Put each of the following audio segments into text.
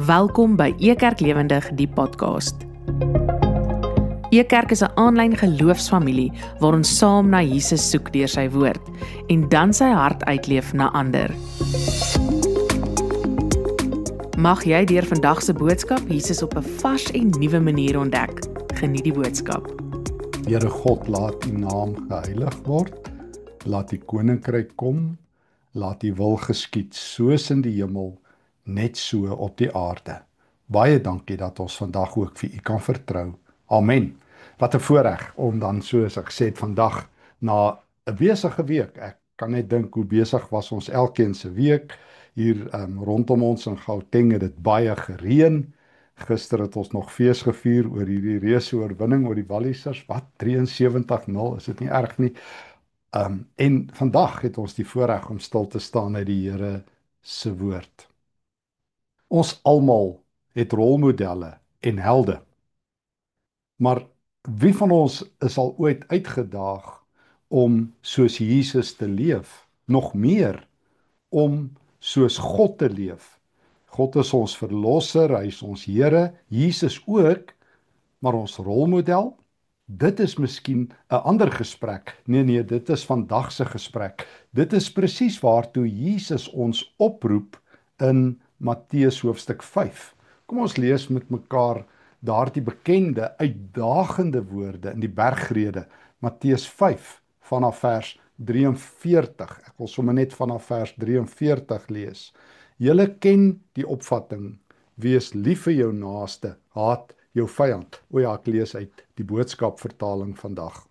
Welkom by Ekerk Lewendig, die podcast. Ekerk is 'n aanlyn geloofsfamilie waar ons saam na Jesus soek deur sy woord en dan sy hart uitleef na ander. Mag jy deur vandag se boodskap Jesus op 'n vars en nuwe manier ontdek. Geniet die boodskap. Here God, laat U naam geheilig word, laat U koninkryk kom, laat U wil geskied soos in die hemel, net so op die aarde. Baie dankie dat ons vandag ook vir U kan vertrou. Amen. Wat 'n voorreg om dan, soos ek gesê het, vandag na 'n besige week. Ek kan net dink hoe besig was ons elkeen se week. Hier rondom ons in Gauteng het dit baie gereën. Gister het ons nog fees gevier oor hierdie reuse oorwinning oor die Wallisers. Wat 73-0, is dit nie erg nie. En vandag het ons die voorreg om stil te staan uit die Here se woord. Ons almal het rolmodelle en helde. Maar wie van ons is al ooit uitgedaag om soos Jesus te leef? Nog meer om soos God te leef. God is ons verlosser, hy is ons Here, Jesus ook, maar ons rolmodel, dit is miskien 'n ander gesprek. Nee, dit is vandag se gesprek. Dit is presies waartoe Jesus ons oproep in Matteus hoofstuk 5. Kom ons lees met mekaar daardie bekende, uitdagende woorde in die bergrede, Matteus 5, vanaf vers 43. Ek wil sommer net vanaf vers 43 lees. Julle ken die opvatting, wees lief vir jou naaste, haat jou vyand. O ja, ek lees uit die boodskapvertaling vandag.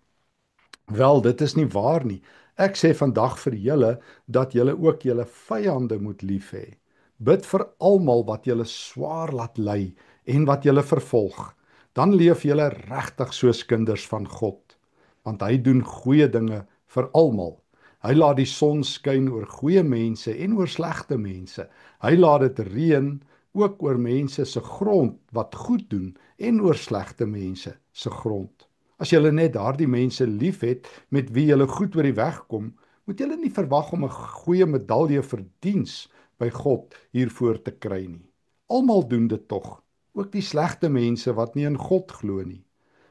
Wel, dit is nie waar nie. Ek sê vandag vir julle, dat julle ook julle vyande moet lief hê. Bid vir almal wat julle swaar laat ly, en wat julle vervolg. Dan leef julle regtig soos kinders van God, want hy doen goeie dinge vir almal. Hy laat die son skyn oor goeie mense en oor slegte mense. Hy laat dit reën ook oor mense se grond wat goed doen en oor slegte mense se grond. As julle net daardie mense liefhet met wie julle goed oor die weg kom, moet julle nie verwag om 'n goeie medalje vir diens by God hiervoor te kry nie. Almal doen dit tog, ook die slegte mense wat nie in God glo nie.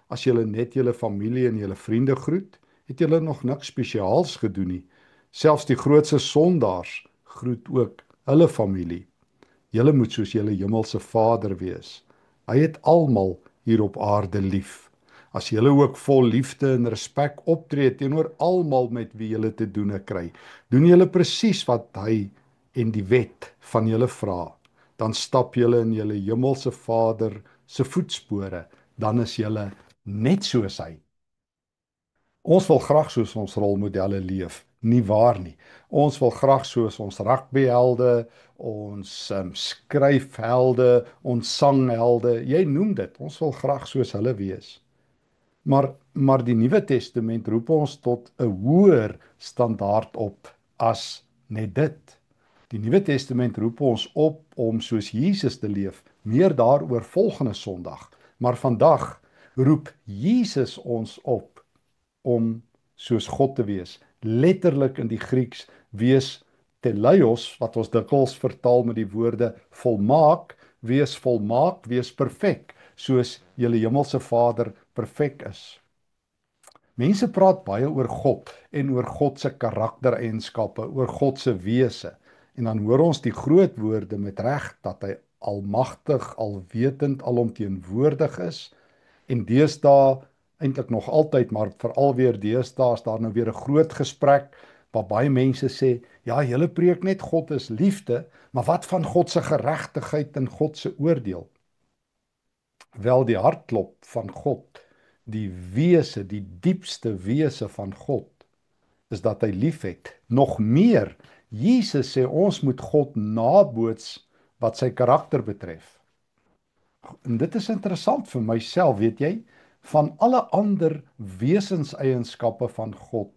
As julle net julle familie en julle vriende groet, het julle nog niks spesiaals gedoen nie. Selfs die grootste sondaars groet ook hulle familie. Julle moet soos julle hemelse Vader wees. Hy het almal hier op aarde lief. As julle ook vol liefde en respek optree teenoor almal met wie julle te doen kry, doen julle presies wat hy en die wet van julle vra. Dan stap julle in julle hemelse Vader se voetspore, dan is julle net soos hy. Ons wil graag soos ons rolmodelle leef, nie waar nie. Ons wil graag soos ons rugbyhelde, ons skryfhelde, ons sanghelde, jy noem dit, ons wil graag soos hulle wees. Maar die Nuwe Testament roep ons tot 'n hoër standaard op as net dit. Die Nuwe Testament roep ons op om soos Jesus te leef, meer daaroor volgende Sondag. Maar vandag roep Jesus ons op om soos God te wees. Letterlik in die Grieks wees teleios, wat ons dikwels vertaal met die woorde volmaak, wees perfek, soos julle hemelse Vader perfek is. Mense praat baie oor God en oor God se karaktereienskappe, oor God se wese. En dan hoor ons die groot woorde met reg dat hy almagtig, alwetend, alomteenwoordig is. En deesdae, eintlik nog altyd, maar veral weer deesdae, is daar nou weer 'n groot gesprek waar baie mense sê, ja, julle preek net God is liefde, maar wat van God se geregtigheid en God se oordeel? Wel, die hartklop van God, die wese, die diepste wese van God, is dat hy liefhet. Nog meer, Jesus sê ons moet God naboots wat sy karakter betref. En dit is interessant vir myself, weet jy, van alle ander wesenseienskappe van God,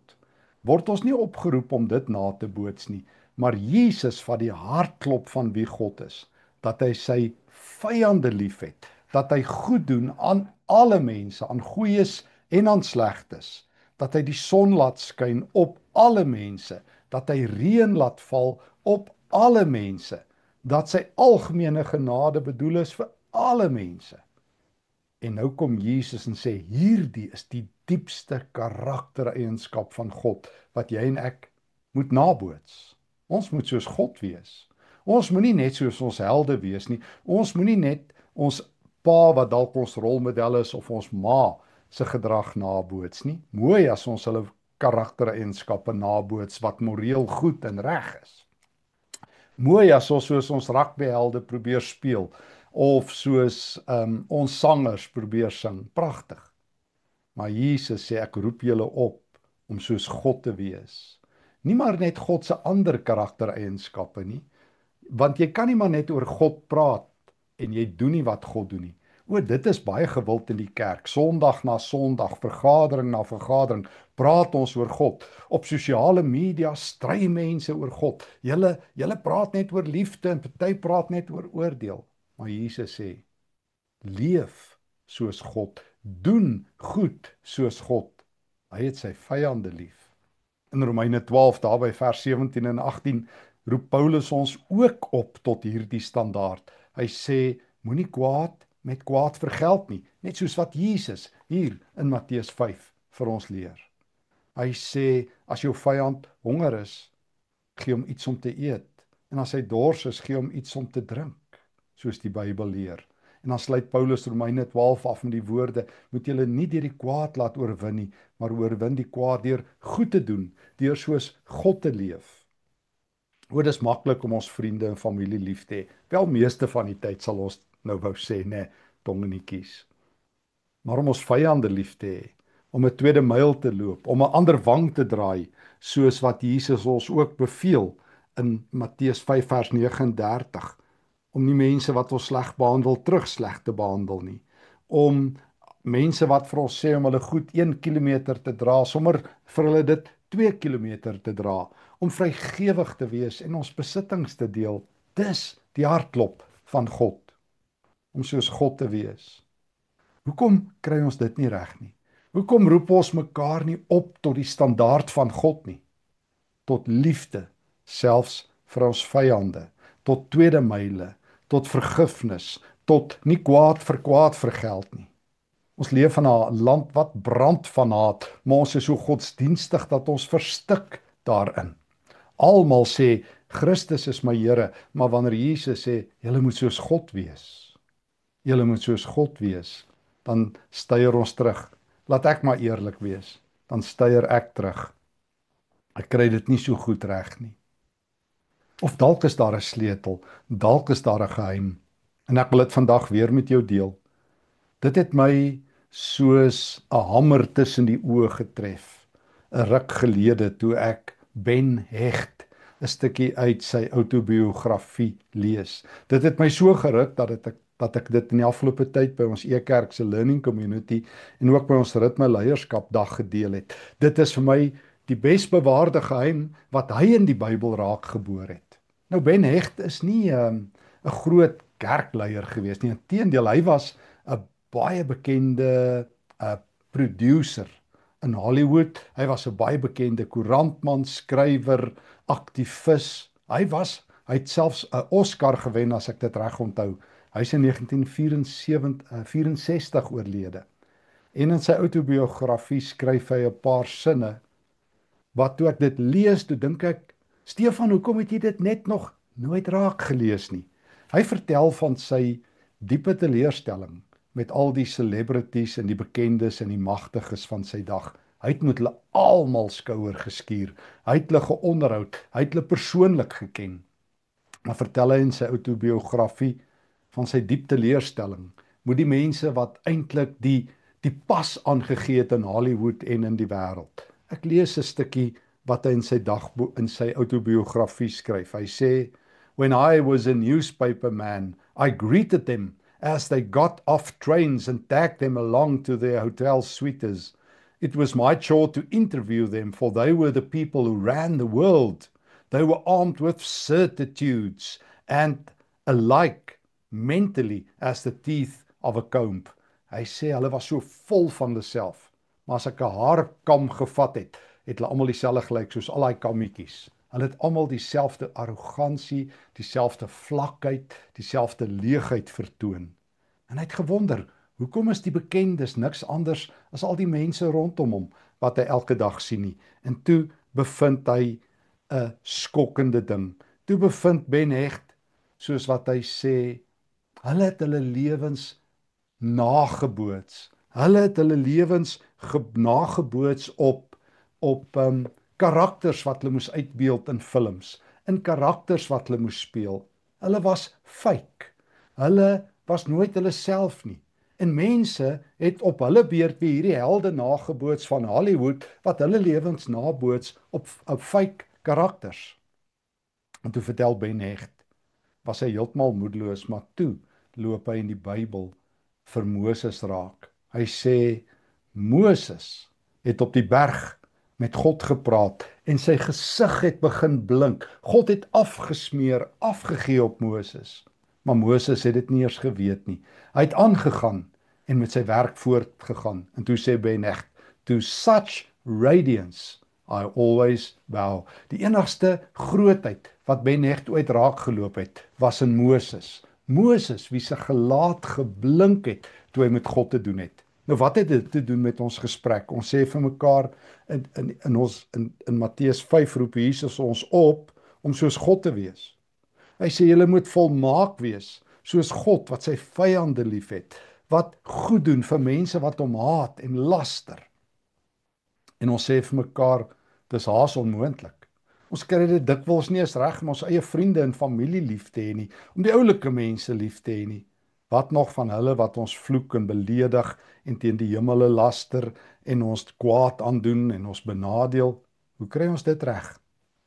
word ons nie opgeroep om dit na te boots nie, maar Jesus vat die hartklop van wie God is, dat hy sy vyande liefhet, dat hy goed doen aan alle mense, aan goeies en aan slegtes, dat hy die son laat skyn op alle mense, dat hy reën laat val op alle mense, dat sy algemene genade bedoel is vir alle mense. En nou kom Jesus en sê, hierdie is die diepste karaktereienskap van God, wat jy en ek moet naboots. Ons moet soos God wees. Ons moenie net soos ons helde wees nie. Ons moenie net ons pa wat dalk ons rolmodel is, of ons ma se gedrag naboots nie. Mooi as ons hulle karaktereienskappe naboots wat moreel goed en reg is. Mooi as ons soos ons rugbyhelde probeer speel, of soos ons sangers probeer sing. Pragtig. Maar Jesus sê, ek roep julle op om soos God te wees. Nie maar net God se ander karaktereienskappe nie, want jy kan nie maar net oor God praat en jy doen nie wat God doen nie. Dit is baie gewild in die kerk. Sondag na Sondag, vergadering na vergadering, praat ons oor God. Op sosiale media stry mense oor God. Julle praat net oor liefde en party praat net oor oordeel. Maar Jesus sê, leef soos God, doen goed soos God. Hy het sy vyande lief. In Romeine 12, daarby vers 17 en 18, roep Paulus ons ook op tot hierdie standaard. Hy sê, moenie kwaad met kwaad vergeld nie, net soos wat Jesus hier in Matteus 5 vir ons leer. Hy sê, as jou vyand honger is, gee hom iets om te eet, en as hy dors is, gee hom iets om te drink, soos die Bybel leer. En dan sluit Paulus Romeine 12 af met die woorde, moet julle nie deur die kwaad laat oorwin nie, maar oorwin die kwaad deur goed te doen, deur soos God te leef. Dis maklik om ons vriende en familie lief te hê. Wel, meeste van die tyd sal ons nou wou sê, nee, tong in die kies. Maar om ons vyande lief te hê, om 'n tweede myl te loop, om 'n ander wang te draai, soos wat Jesus ons ook beveel in Matteus 5 vers 39, om nie mense wat ons sleg behandel, terug sleg te behandel nie, om mense wat vir ons sê om hulle goed 1 kilometer te dra, sommer vir hulle dit 2 kilometer te dra, om vrygewig te wees en ons besittings te deel. Dis die hartklop van God, om soos God te wees. Hoekom kry ons dit nie reg nie? Hoekom roep ons mekaar nie op tot die standaard van God nie? Tot liefde, selfs vir ons vyande, tot tweede myle, tot vergifnis, tot nie kwaad vir kwaad vergeld nie. Ons leef in 'n land wat brand van haat, maar ons is so godsdienstig dat ons verstik daarin. Almal sê, Christus is my Here, maar wanneer Jesus sê, julle moet soos God wees, julle moet soos God wees, dan styer ons terug. Laat ek maar eerlik wees, dan styer ek terug. Ek kry dit nie so goed reg nie. Of dalk is daar 'n sleutel, dalk is daar 'n geheim, en ek wil dit vandag weer met jou deel. Dit het my soos 'n hamer tussen die oë getref, 'n ruk gelede toe ek Ben Hecht 'n stukkie uit sy autobiografie lees. Dit het my so geruk dat ek dit in die afgelope tyd by ons E-kerk se learning community en ook by ons ritme leierskapdag gedeel het. Dit is vir my die besbewaarde geheim wat hy in die Bybel raak geboor het. Nou, Ben Hecht is nie 'n groot kerkleier gewees nie. Inteendeel, hy was 'n baie bekende producer in Hollywood. Hy was 'n baie bekende koerantman, skrywer, aktivis. Hy het selfs 'n Oscar gewen, as ek dit reg onthou. Hy is in 1964 oorlede. En in sy autobiografie skryf hy 'n paar sinne, wat toe ek dit lees, toe dink ek, Stefan, hoekom het jy dit net nog nooit raak gelees nie? Hy vertel van sy diepe teleurstelling met al die celebrities en die bekendes en die magtiges van sy dag. Hy het met hulle almal skouer geskuur. Hy het hulle geonderhoud. Hy het hulle persoonlik geken. Maar vertel hy in sy autobiografie van sy diep teleurstelling met die mense wat eintlik die pas aangegee het in Hollywood en in die wêreld. Ek lees 'n stukkie wat hy in sy autobiografie skryf. Hy sê, "When I was a newspaper man, I greeted them as they got off trains and tagged them along to their hotel suites. It was my chore to interview them, for they were the people who ran the world. They were armed with certitudes and alike mentally as the teeth of a comb." Hy sê hulle was so vol van hulle self, maar as ek 'n haarkam gevat het, het hulle almal dieselfde gelyk soos al daai kammetjies Hulle het almal dieselfde arrogansie, dieselfde vlakheid, dieselfde leegheid vertoon. En hy het gewonder, hoekom is die bekendes niks anders as al die mense rondom hom wat hy elke dag sien nie. En toe bevind hy 'n skokkende ding. Toe bevind Ben Hecht, soos wat hy sê, hulle het hulle lewens nageboots. Hulle het hulle lewens nageboots op karakters wat hulle moes uitbeeld in films, in karakters wat hulle moes speel. Hulle was fake. Hulle was nooit hulle self nie. En mense het op hulle beurt weer hierdie helde nageboots van Hollywood wat hulle lewens naboots op fake karakters. En toe vertel Ben Hecht, was hy heeltemal moedeloos, maar toe loop hy in die Bybel vir Moses raak. Hy sê, Moses het op die berg met God gepraat en sy gesig het begin blink. God het afgesmeer, afgegee op Moses. Maar Moses het dit nie eers geweet nie. Hy het aangegaan en met sy werk voortgegaan. En toe sê Ben Hecht, to such radiance I always bow. Die enigste grootheid wat Ben Hecht ooit raak geloop het, was in Moses. Moses, wie sy gelaat geblink het, toe hy met God te doen het. Nou wat het dit te doen met ons gesprek? Ons sê vir mekaar, in Matteus 5 roep Jesus ons op, om soos God te wees. Hy sê, julle moet volmaak wees, soos God, wat sy vyande lief het, wat goed doen vir mense wat hom haat en laster. En ons sê vir mekaar, dis haas onmoontlik. Ons kry dit dikwels nie eens reg om ons eie vriende en familie lief te hê nie, om die oulike mense lief te hê nie. Wat nog van hulle wat ons vloek en beledig en teen die hemele laster en ons kwaad aandoen en ons benadeel? Hoe kry ons dit reg?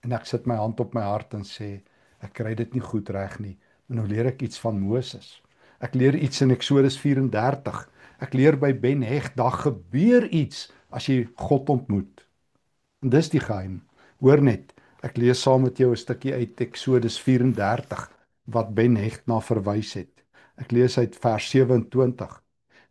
En ek sit my hand op my hart en sê, ek kry dit nie goed reg nie. Maar nou leer ek iets van Moses. Ek leer iets in Eksodus 34. Ek leer by Ben Hecht, daar gebeur iets as jy God ontmoet. En dis die geheim. Hoor net, ek lees saam met jou 'n stukkie uit Eksodus 34, wat Ben Hecht na verwys het. Ek lees uit vers 27.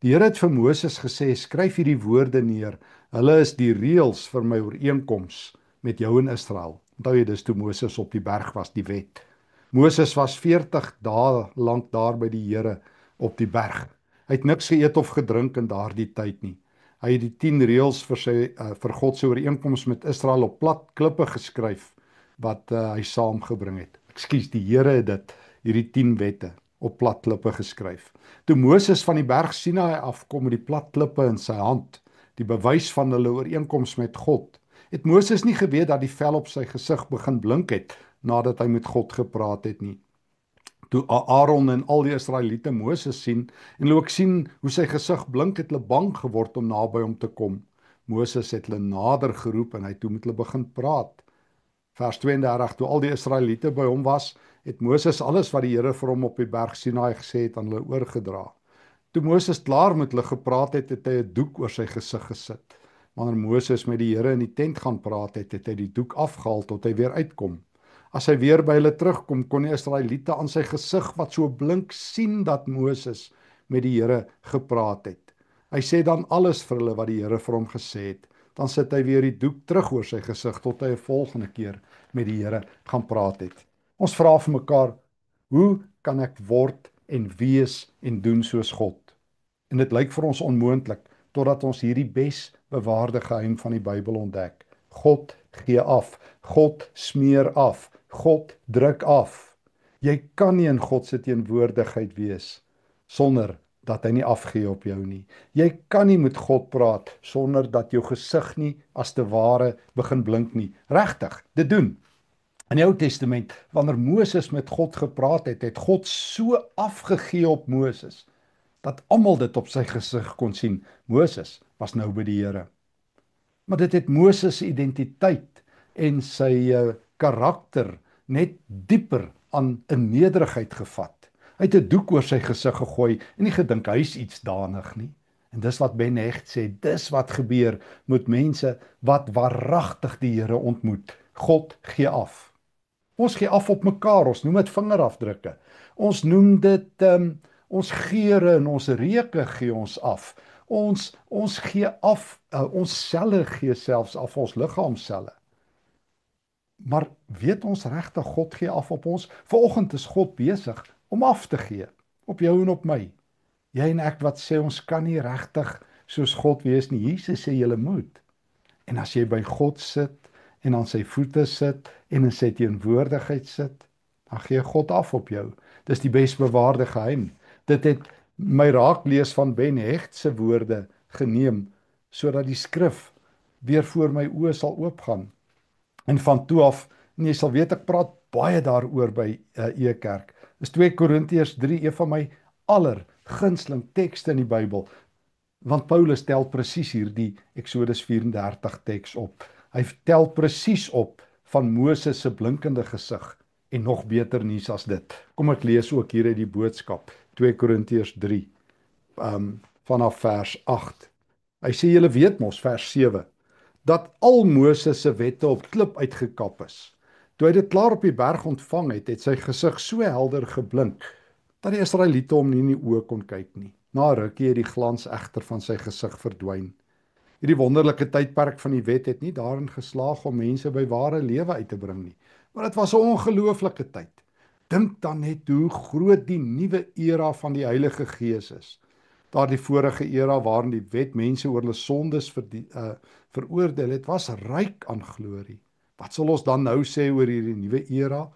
Die Here het vir Moses gesê, skryf hierdie woorde neer. Hulle is die reëls vir my ooreenkoms met jou en Israel. Onthou jy, dis toe Moses op die berg was, die wet. Moses was 40 dae lank daar by die Here op die berg. Hy het niks geëet of gedrink in daardie tyd nie. Hy het die 10 reëls vir God se ooreenkoms met Israel op plat klippe geskryf wat hy saamgebring het. Ekskuus, die Here het dit, hierdie 10 wette op plat klippe geskryf. Toe Moses van die berg Sinaï afkom met die plat klippe in sy hand, die bewys van hulle ooreenkoms met God, het Moses nie geweet dat die vel op sy gesig begin blink het nadat hy met God gepraat het nie. Toe Aaron en al die Israeliete Moses sien en hulle ook sien hoe sy gesig blink, het hulle bang geword om naby hom te kom. Moses het hulle nader geroep en hy toe met hulle begin praat. Vers 32, toe al die Israeliete by hom was, het Moses alles wat die Here vir hom op die berg Sinaï gesê het aan hulle oorgedra. Toe Moses klaar met hulle gepraat het, het hy 'n doek oor sy gesig gesit. Wanneer Moses met die Here in die tent gaan praat het, het hy die doek afgehaal tot hy weer uitkom. As hy weer by hulle terugkom, kon die Israeliete aan sy gesig wat so blink sien dat Moses met die Here gepraat het. Hy sê dan alles vir hulle wat die Here vir hom gesê het. Dan sit hy weer die doek terug oor sy gesig tot hy 'n volgende keer met die Here gaan praat het. Ons vra vir mekaar, hoe kan ek word en wees en doen soos God? En dit lyk vir ons onmoontlik totdat ons hierdie besbewaarde geheim van die Bybel ontdek. God gee af, God smeer af, God druk af. Jy kan nie in God se teenwoordigheid wees sonder dat hy nie afgee op jou nie. Jy kan nie met God praat sonder dat jou gesig nie as te ware begin blink nie. Regtig, dit doen. In die Ou Testament, wanneer Moses met God gepraat het, het God so afgegee op Moses, dat almal dit op sy gesig kon sien. Moses was nou by die Here. Maar dit het Moses se identiteit en sy karakter net dieper aan 'n nederigheid gevat. Hy het 'n doek oor sy gesig gegooi en nie gedink hy's iets danig nie. En dis wat Ben Hecht sê, dis wat gebeur met mense wat waaragtig die Here ontmoet. God gee af. Ons gee af op mekaar, ons noem dit vingerafdrukke. Ons noem dit ons geure en ons reuke gee ons af. Ons gee af, ons selle gee selfs af, ons liggaamselle. Maar weet ons regtig God gee af op ons? Vanoggend is God besig om af te gee op jou en op my. Jy en ek wat sê ons kan nie regtig soos God wees nie. Jesus sê jy moet. En as jy by God sit en aan sy voete sit en in sy teenwoordigheid sit, dan gee God af op jou. Dis die besbewaarde geheim. Dit het my raaklees van Ben Hecht se woorde geneem sodat die skrif weer voor my oë sal oopgaan. En van toe af, en jy sal weet ek praat baie daaroor by Ekerk. Is 2 Korintiërs 3 een van my allergunsteling tekste in die Bybel. Want Paulus tel presies hierdie Eksodus 34 teks op. Hy tel presies op van Moses se blinkende gesig en nog beter nuus as dit. Kom ek lees ook hier uit die boodskap 2 Korintiërs 3 vanaf vers 8. Hy sê julle weet mos vers 7 dat al Moses se wette op klip uitgekap is. Toe hy dit klaar op die berg ontvang het, het sy gesig so helder geblink dat die Israeliete hom nie in die oë kon kyk nie. Na rukkie het die glans egter van sy gesig verdwyn. Hierdie wonderlike tydperk van die wet het nie daarin geslaag om mense by ware lewe uit te bring nie, maar dit was 'n ongelooflike tyd. Dink dan net hoe groot die nuwe era van die Heilige Gees is. Daardie vorige era waarin die wet mense oor hulle sondes veroordeel het, was ryk aan glorie. Wat sal ons dan nou sê oor hierdie nuwe era?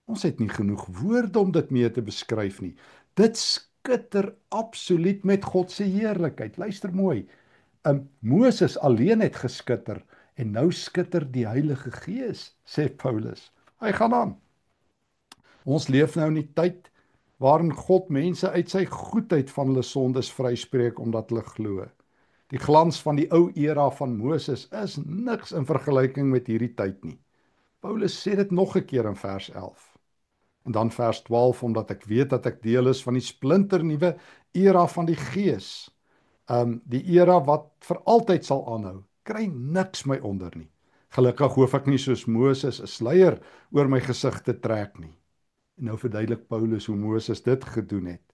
Ons het nie genoeg woorde om dit mee te beskryf nie. Dit skitter absoluut met God se heerlikheid. Luister mooi. Moses alleen het geskitter en nou skitter die Heilige Gees, sê Paulus. Hy gaan aan. Ons leef nou in die tyd waarin God mense uit sy goedheid van hulle sondes vryspreek omdat hulle glo. Die glans van die ou era van Moses is niks in vergelyking met hierdie tyd nie. Paulus sê dit nog 'n keer in vers 11. En dan vers 12, omdat ek weet dat ek deel is van die splinternuwe era van die Gees. Die era wat vir altyd sal aanhou, kry niks my onder nie. Gelukkig hoef ek nie soos Moses 'n sluier oor my gesig te trek nie. En nou verduidelik Paulus hoe Moses dit gedoen het.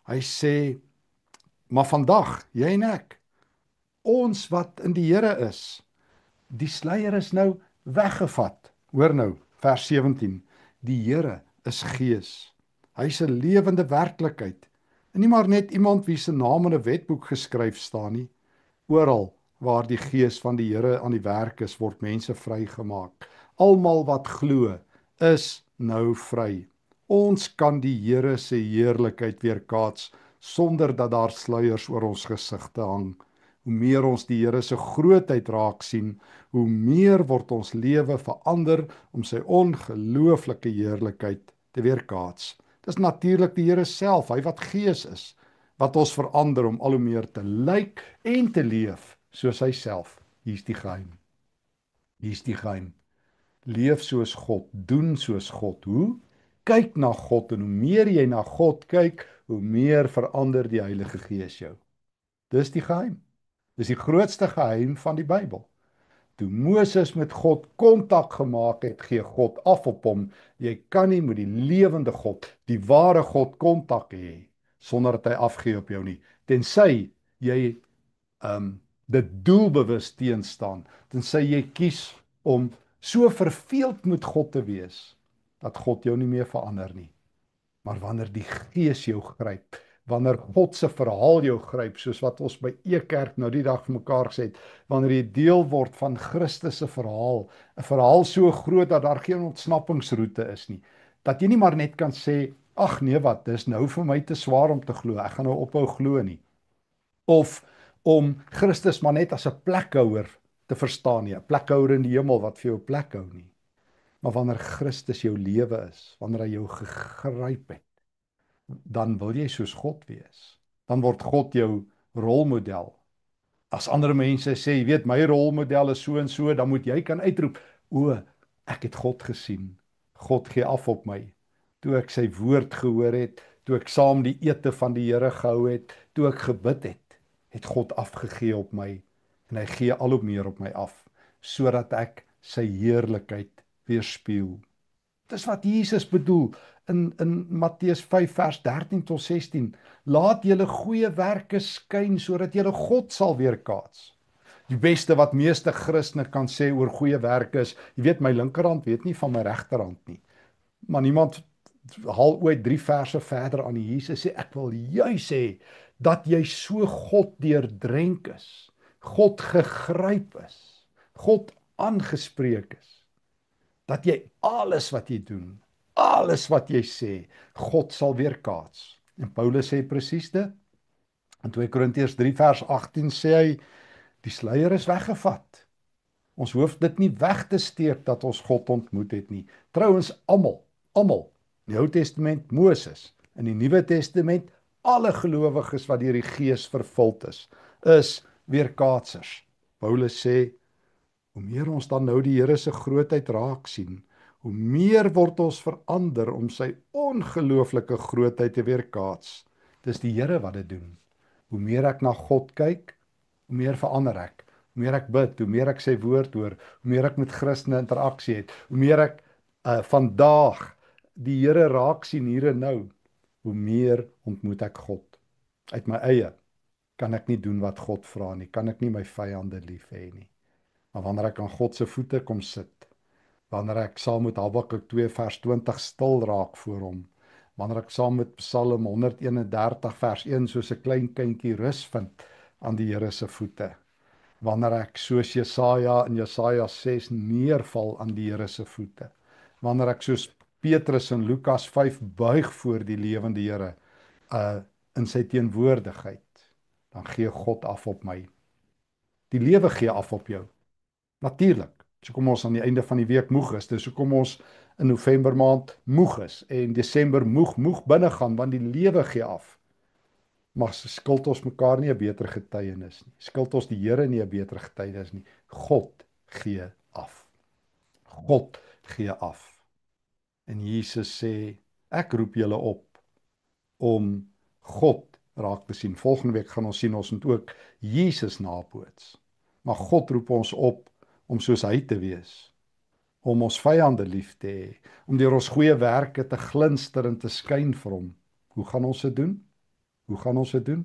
Hy sê, maar vandag, jy en ek, ons wat in die Here is, die sluier is nou weggevat. Hoor nou, vers 17, die Here is Gees. Hy is 'n lewende werklikheid. En nie maar net iemand wie se naam in 'n wetboek geskryf staan nie. Oral waar die Gees van die Here aan die werk is, word mense vrygemaak. Almal wat glo, is nou vry. Ons kan die Here se heerlikheid weerkaats sonder dat daar sluiers oor ons gesigte hang. Hoe meer ons die Here se grootheid raak sien, hoe meer word ons lewe verander om sy ongelooflike heerlikheid te weerkaats. Dis natuurlik die Here self, hy wat Gees is, wat ons verander om al hoe meer te lyk en te leef soos hy self. Hier's die geheim. Hier's die geheim. Leef soos God, doen soos God. Hoe? Kyk na God, en hoe meer jy na God kyk, hoe meer verander die Heilige Gees jou. Dis die geheim. Dis die grootste geheim van die Bybel. Toe Moses met God kontak gemaak het, gee God af op hom. Jy kan nie met die lewende God, die ware God, kontak hê sonder dat hy afgee op jou nie. Tensy jy dit doelbewus teenstaan, tensy jy kies om so verveeld met God te wees dat God jou nie meer verander nie. Maar wanneer die Gees jou gryp, wanneer God se verhaal jou gryp, soos wat ons by Ekerk nou die dag vir mekaar gesê het, wanneer jy deel word van Christus se verhaal, 'n verhaal so groot dat daar geen ontsnappingsroete is nie, dat jy nie maar net kan sê, ag nee wat, dis nou vir my te swaar om te glo, ek gaan nou ophou glo nie. Of om Christus maar net as 'n plekhouer te verstaan nie, 'n plekhouer in die hemel wat vir jou plek hou nie. Maar wanneer Christus jou lewe is, wanneer hy jou gegryp het, dan wil jy soos God wees. Dan word God jou rolmodel. As ander mense sê, jy weet, my rolmodel is so en so, dan moet jy kan uitroep, o, ek het God gesien. God gee af op my. Toe ek sy woord gehoor het, toe ek saam die ete van die Here gehou het, toe ek gebid het, het God afgegee op my, en hy gee al hoe meer op my af, sodat ek sy heerlikheid weerspieël. Dis wat Jesus bedoel in Matteus 5 vers 13 tot 16. Laat julle goeie werke skyn sodat julle God sal weerkaats. Die beste wat meeste Christene kan sê oor goeie werke is, jy weet, my linkerhand weet nie van my regterhand nie. Maar niemand haal ooit 3 verse verder aan die Jesus sê, ek wil juis sê, dat jy so God deurdrenk is, God gegryp is, God aangespreek is, dat jy alles wat jy doen, alles wat jy sê, God sal weerkaats. En Paulus sê presies dit. In 2 Korintiërs 3 vers 18 sê hy, die sluier is weggevat. Ons hoef dit nie weg te steek dat ons God ontmoet het nie. Trouwens, almal, in die Ou Testament Moses, in die Nuwe Testament alle gelowiges wat deur die Gees vervuld is weerkaatsers. Paulus sê, hoe meer ons dan nou die Here se grootheid raak sien, hoe meer word ons verander om sy ongelooflike grootheid te weerkaats. Dis die Here wat dit doen. Hoe meer ek na God kyk, hoe meer verander ek. Hoe meer ek bid, hoe meer ek sy woord hoor, hoe meer ek met Christene interaksie het, hoe meer ek vandag die Here raak sien hier en nou, hoe meer ontmoet ek God. Uit my eie kan ek nie doen wat God vra nie, kan ek nie my vyande lief hê nie. Maar wanneer ek aan God se voete kom sit, wanneer ek saam met Habakuk 2 vers 20 stil raak voor hom, wanneer ek saam met Psalm 131 vers 1 soos 'n klein kindjie rus vind aan die Here se voete, wanneer ek soos Jesaja in Jesaja 6 neerval aan die Here se voete, wanneer ek soos Petrus in Lukas 5 buig voor die lewende Here in sy teenwoordigheid, dan gee God af op my. Die lewe gee af op jou. Natuurlik. So kom ons aan die einde van die week moeg is. Dis hoekom ons in November maand moeg is en Desember moeg binne gaan, want die lewe gee af. Maar skuld ons mekaar nie 'n beter getuienis nie. Skuld ons die Here nie 'n beter getuienis nie. God gee af. God gee af. En Jesus sê, ek roep julle op om God raak te sien. Volgende week gaan ons sien, ons moet ook Jesus naboots. Maar God roep ons op om soos hy te wees, om ons vyande lief te hê, om deur ons goeie werke te glinster en te skyn vir hom. Hoe gaan ons dit doen?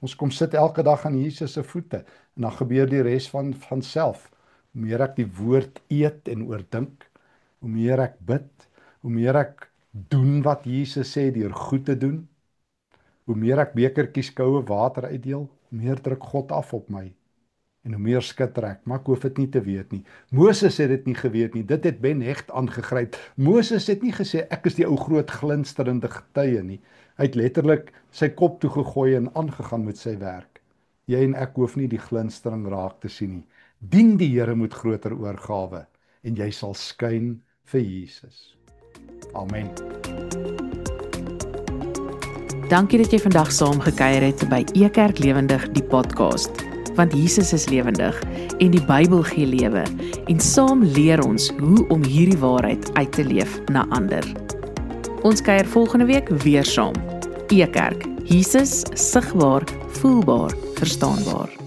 Ons kom sit elke dag aan Jesus se voete en dan gebeur die res van self. Hoe meer ek die woord eet en oordink, hoe meer ek bid, hoe meer ek doen wat Jesus sê deur goed te doen, hoe meer ek bekertjies koue water uitdeel, hoe meer druk God af op my. En hoe meer skitter ek, maar ek hoef dit nie te weet nie. Moses het dit nie geweet nie, dit het Ben Hecht aangegryp. Moses het nie gesê, ek is die ou groot glinsterende getuie nie. Hy het letterlik sy kop toegegooi en aangegaan met sy werk. Jy en ek hoef nie die glinstering raak te sien nie. Dien die Here met groter oorgawe en jy sal skyn vir Jesus. Amen. Dankie dat jy vandag saam gekuier het by Ekerk Lewendig die podcast. Want Jesus is lewendig en die Bybel gee lewe en saam leer ons hoe om hierdie waarheid uit te leef na ander. Ons kuier volgende week weer saam. Ekerk, Jesus sigbaar, voelbaar, verstaanbaar.